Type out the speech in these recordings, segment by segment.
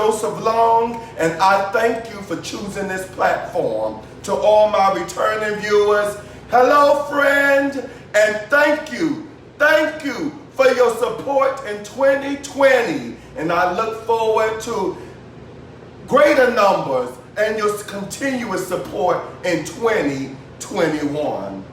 Joseph Long, and I thank you for choosing this platform. To all my returning viewers, hello friend, and thank you for your support in 2020, and I look forward to greater numbers and your continuous support in 2021.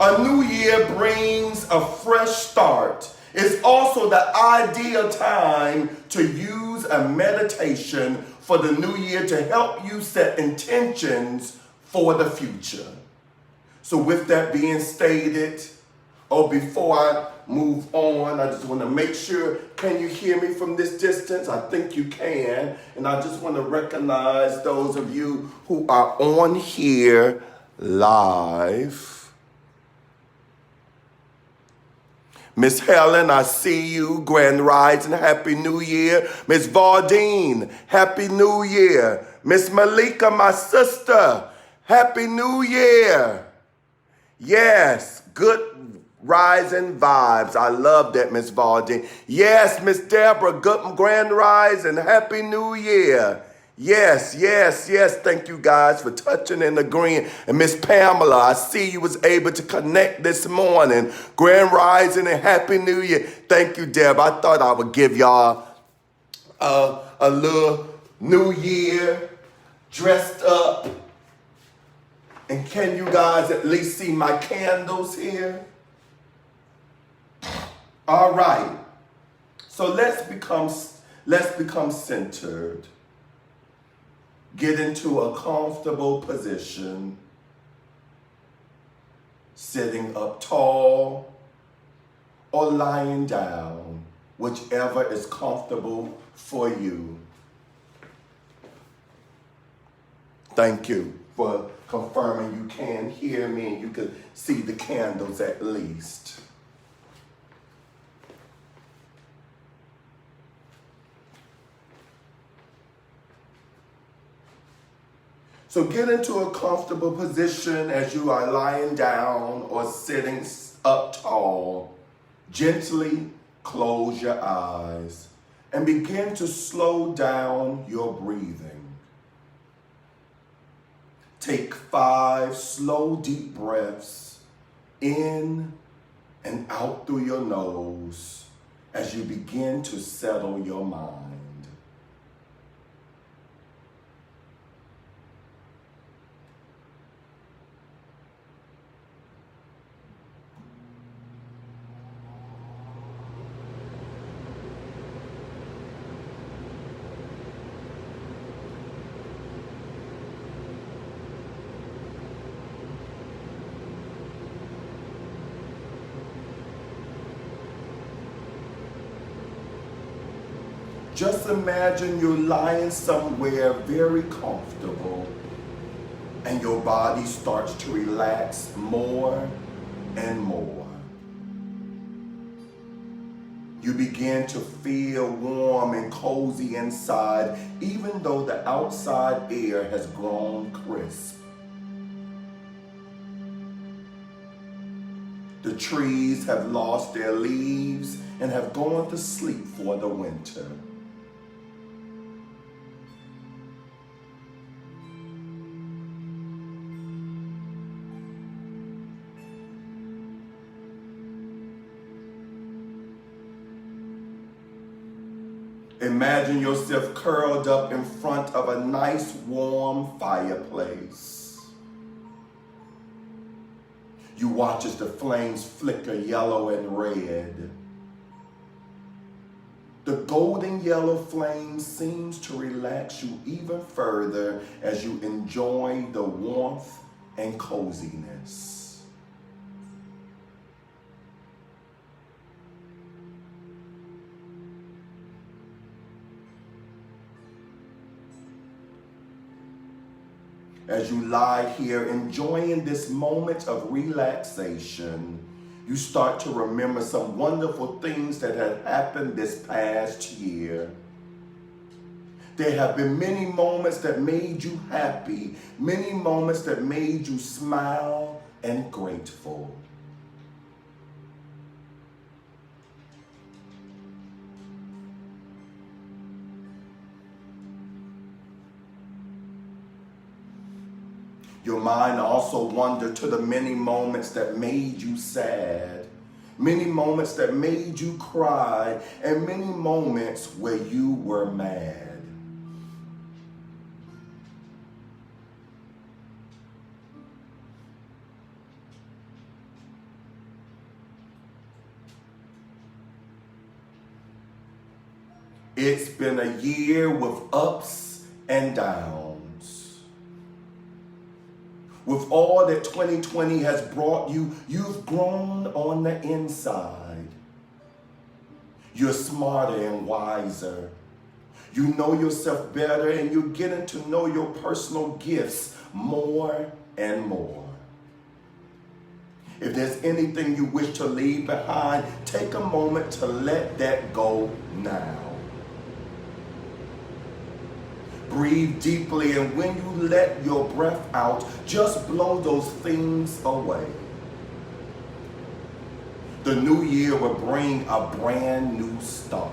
A new year brings a fresh start. It's also the ideal time to use a meditation for the new year to help you set intentions for the future. So with that being stated, before I move on, I just want to make sure, can you hear me from this distance? I think you can. And I just want to recognize those of you who are on here live. Miss Helen, I see you. Grand Rising, Happy New Year. Miss Vardine, Happy New Year. Miss Malika, my sister, Happy New Year. Yes, good rising vibes. I love that, Miss Vardine. Yes, Miss Deborah, good Grand Rising, Happy New Year. Yes. Thank you guys for touching and agreeing. And Miss Pamela, I see you was able to connect this morning. Grand Rising and Happy New Year. Thank you, Deb. I thought I would give y'all a little New Year dressed up. And can you guys at least see my candles here? All right. So let's become centered. Get into a comfortable position, sitting up tall or lying down, whichever is comfortable for you. Thank you for confirming you can hear me and you can see the candles at least. So get into a comfortable position as you are lying down or sitting up tall. Gently close your eyes and begin to slow down your breathing. Take 5 slow, deep breaths in and out through your nose as you begin to settle your mind. Just imagine you're lying somewhere very comfortable and your body starts to relax more and more. You begin to feel warm and cozy inside, even though the outside air has grown crisp. The trees have lost their leaves and have gone to sleep for the winter. Imagine yourself curled up in front of a nice warm fireplace. You watch as the flames flicker yellow and red. The golden yellow flame seems to relax you even further as you enjoy the warmth and coziness. As you lie here enjoying this moment of relaxation, you start to remember some wonderful things that have happened this past year. There have been many moments that made you happy, many moments that made you smile and grateful. Your mind also wandered to the many moments that made you sad, many moments that made you cry, and many moments where you were mad. It's been a year with ups and downs. With all that 2020 has brought you, you've grown on the inside. You're smarter and wiser. You know yourself better, and you're getting to know your personal gifts more and more. If there's anything you wish to leave behind, take a moment to let that go now. Breathe deeply, and when you let your breath out, just blow those things away. The new year will bring a brand new start.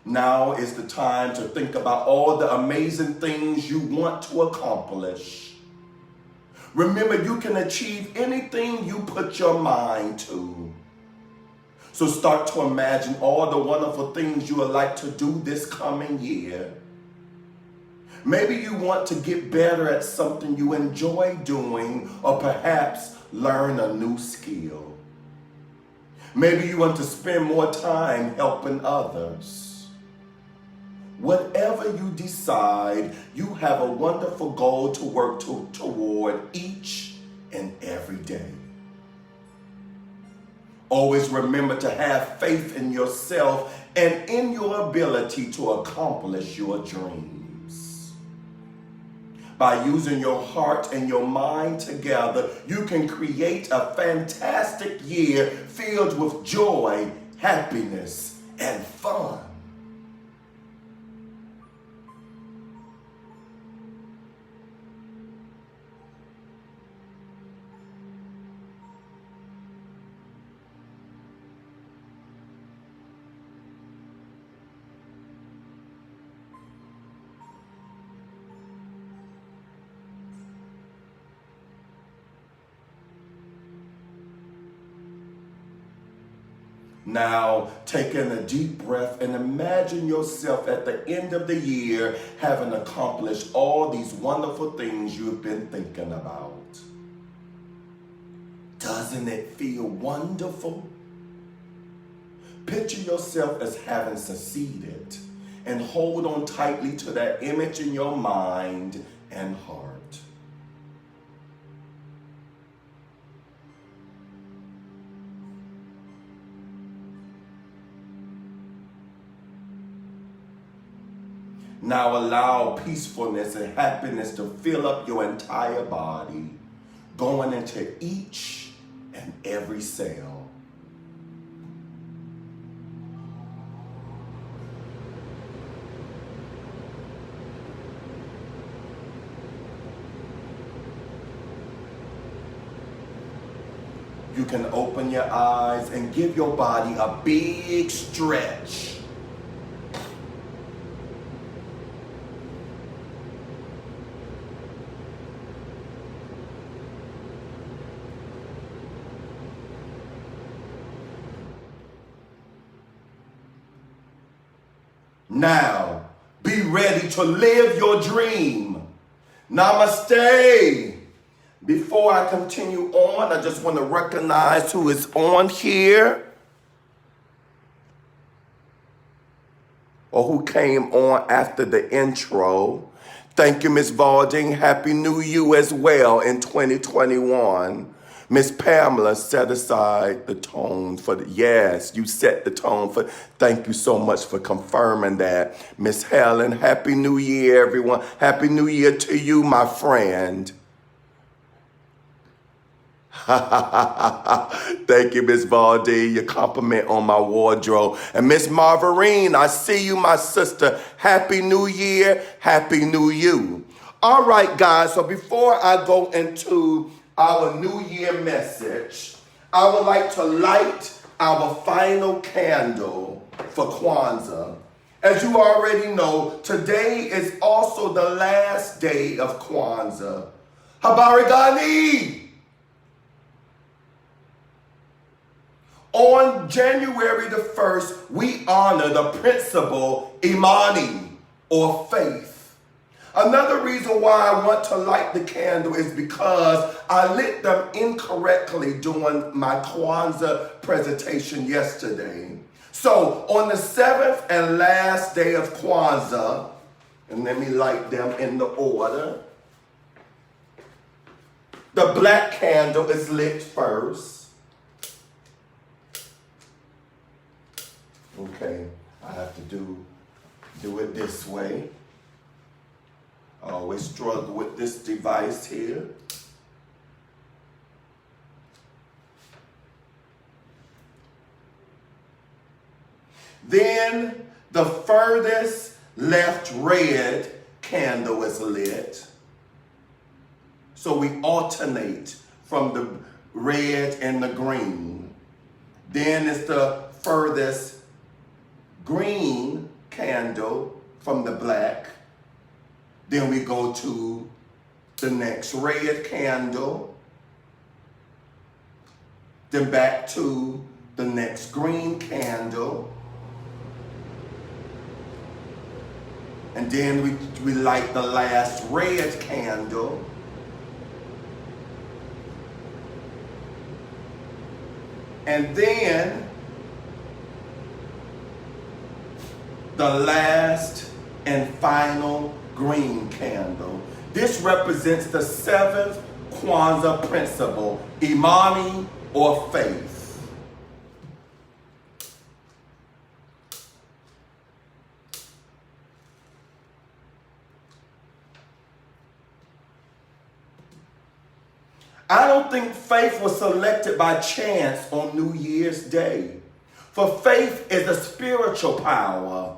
Now is the time to think about all the amazing things you want to accomplish. Remember, you can achieve anything you put your mind to. So start to imagine all the wonderful things you would like to do this coming year. Maybe you want to get better at something you enjoy doing, or perhaps learn a new skill. Maybe you want to spend more time helping others. Whatever you decide, you have a wonderful goal to work toward each and every day. Always remember to have faith in yourself and in your ability to accomplish your dreams. By using your heart and your mind together, you can create a fantastic year filled with joy, happiness, and fun. Now, take in a deep breath and imagine yourself at the end of the year having accomplished all these wonderful things you've been thinking about. Doesn't it feel wonderful? Picture yourself as having succeeded and hold on tightly to that image in your mind and heart. Now allow peacefulness and happiness to fill up your entire body, going into each and every cell. You can open your eyes and give your body a big stretch. Now, be ready to live your dream. Namaste. Before I continue on, I just want to recognize who is on here or who came on after the intro. Thank you, Miss Valding. Happy New Year as well in 2021. Miss Pamela set aside the tone for yes, you set the tone for, thank you so much for confirming that. Miss Helen, Happy New Year, everyone. Happy New Year to you, my friend. Thank you, Miss Valdi. Your compliment on my wardrobe. And Miss Marvarine, I see you, my sister. Happy New Year. Happy New You. All right, guys. So before I go into our New Year message, I would like to light our final candle for Kwanzaa. As you already know, today is also the last day of Kwanzaa. Habari gani? On January the 1st, we honor the principle Imani, or faith. Another reason why I want to light the candle is because I lit them incorrectly during my Kwanzaa presentation yesterday. So on the 7th and last day of Kwanzaa, and let me light them in the order. The black candle is lit first. Okay, I have to do it this way. I always struggle with this device here. Then the furthest left red candle is lit. So we alternate from the red and the green. Then it's the furthest green candle from the black. Then we go to the next red candle. Then back to the next green candle. And then we light the last red candle. And then the last and final green candle. This represents the 7th Kwanzaa principle, Imani, or faith. I don't think faith was selected by chance on New Year's Day. For faith is a spiritual power.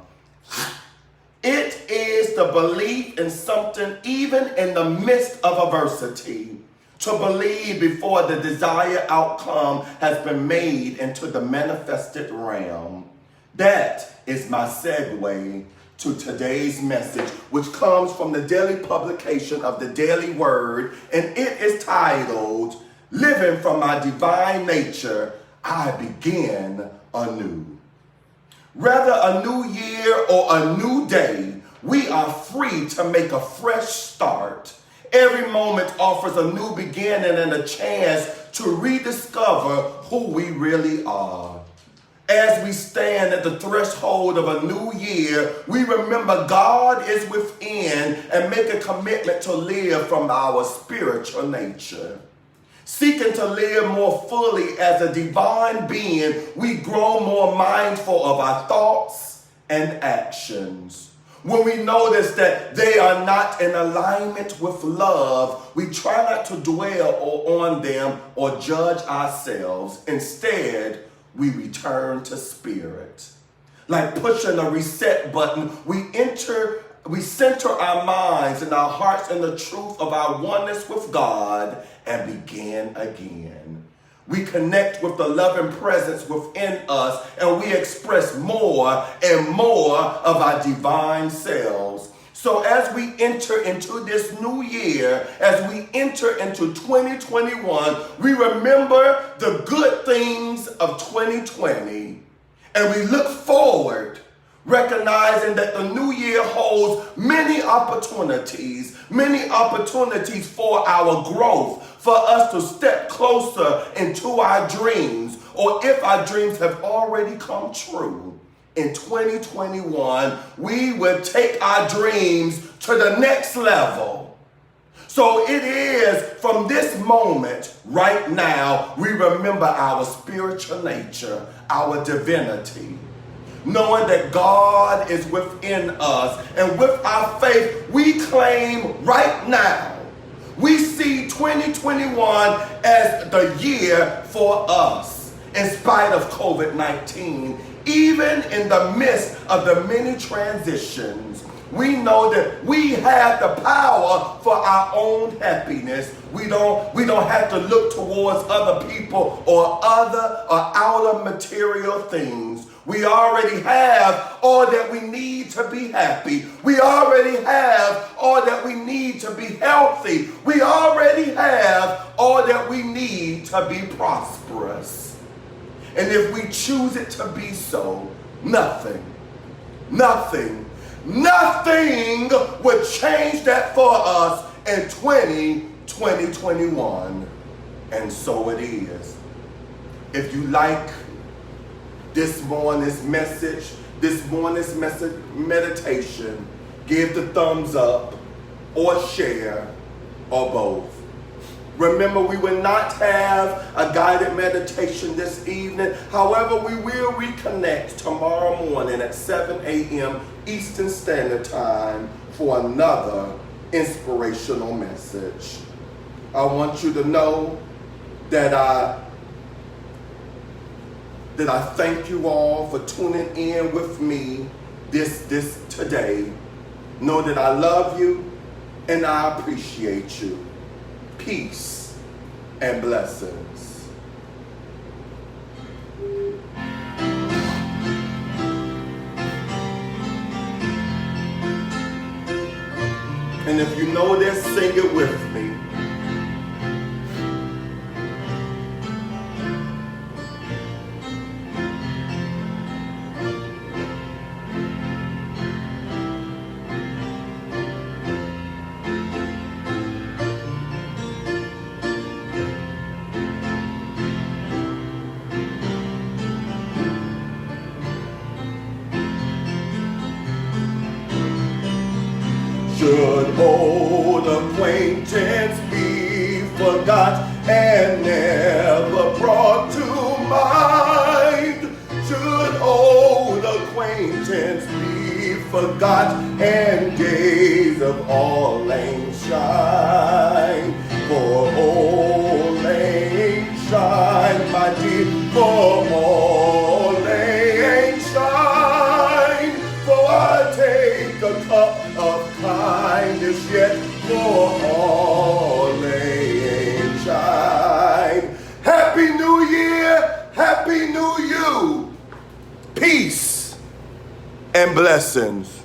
It is the belief in something even in the midst of adversity. To believe before the desired outcome has been made into the manifested realm. That is my segue to today's message, which comes from the daily publication of the Daily Word, and it is titled, Living from My Divine Nature, I Begin Anew. Whether a new year or a new day, we are free to make a fresh start. Every moment offers a new beginning and a chance to rediscover who we really are. As we stand at the threshold of a new year, we remember God is within and make a commitment to live from our spiritual nature. Seeking to live more fully as a divine being, we grow more mindful of our thoughts and actions. When we notice that they are not in alignment with love, we try not to dwell on them or judge ourselves. Instead, we return to spirit. Like pushing a reset button, we center our minds and our hearts in the truth of our oneness with God and begin again. We connect with the loving presence within us and we express more and more of our divine selves. So as we enter into this new year, as we enter into 2021, we remember the good things of 2020 and we look forward, recognizing that the new year holds many opportunities for our growth, for us to step closer into our dreams, or if our dreams have already come true. In 2021, we will take our dreams to the next level. So it is from this moment right now, we remember our spiritual nature, our divinity, knowing that God is within us. And with our faith, we claim right now We see 2021 as the year for us, in spite of COVID-19. Even in the midst of the many transitions, we know that we have the power for our own happiness. We don't have to look towards other people or outer material things. We already have all that we need to be happy. We already have all that we need to be healthy. We already have all that we need to be prosperous. And if we choose it to be so, nothing would change that for us in 2021. And so it is. If you like this morning's message, meditation, give the thumbs up or share or both. Remember, we will not have a guided meditation this evening. However, we will reconnect tomorrow morning at 7 a.m. Eastern Standard Time for another inspirational message. I want you to know that I thank you all for tuning in with me this today. Know that I love you and I appreciate you. Peace and blessings. And if you know this, sing it with me. Should old acquaintance be forgot and never brought to mind? Should old acquaintance be forgot and days of all lang shine? For old lang shine, my dear, for all lang shine. For I take a cup of kindness yet for all laying shine. Happy New Year, Happy New You. Peace and blessings.